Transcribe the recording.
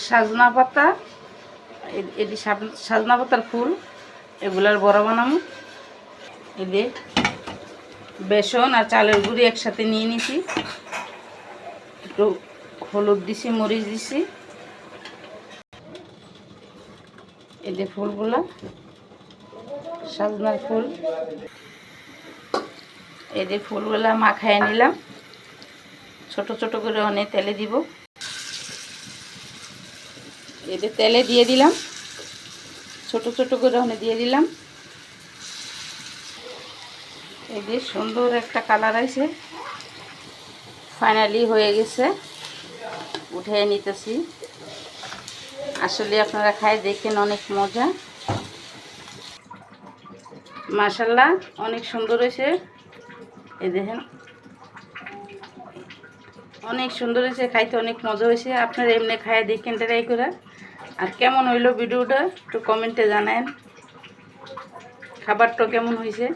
সাজনা পাতা, এটি সাজনা পাতার ফুল, এগুলার বড়া বানাবো। এই যে বেসন আর চালের গুঁড়ি একসাথে নিয়ে নিছি, একটু হলুদ দিছি, মরিচ দিছি। এই যে ফুলগুলা সাজনার ফুল, এই যে ফুলগুলা মাখায় নিলাম, ছোট ছোট করে অনেক তেলে দিব। এই যে তেলে দিয়ে দিলাম, ছোট ছোট করে অনেক দিয়ে দিলাম। এই যে সুন্দর একটা কালার আছে, ফাইনালি হয়ে গেছে, উঠে নিতেছি। আসলে আপনারা খাই দেখেন, অনেক মজা, মাশাআল্লাহ অনেক সুন্দর হয়েছে। এই দেখেন অনেক সুন্দর হয়েছে, খাইতে অনেক মজা হয়েছে। আপনারা এমনি খাই দেখেন, ট্রাই করে। আর কেমন হইলো ভিডিওটা একটু কমেন্টে জানান, খাবারটা কেমন হয়েছে।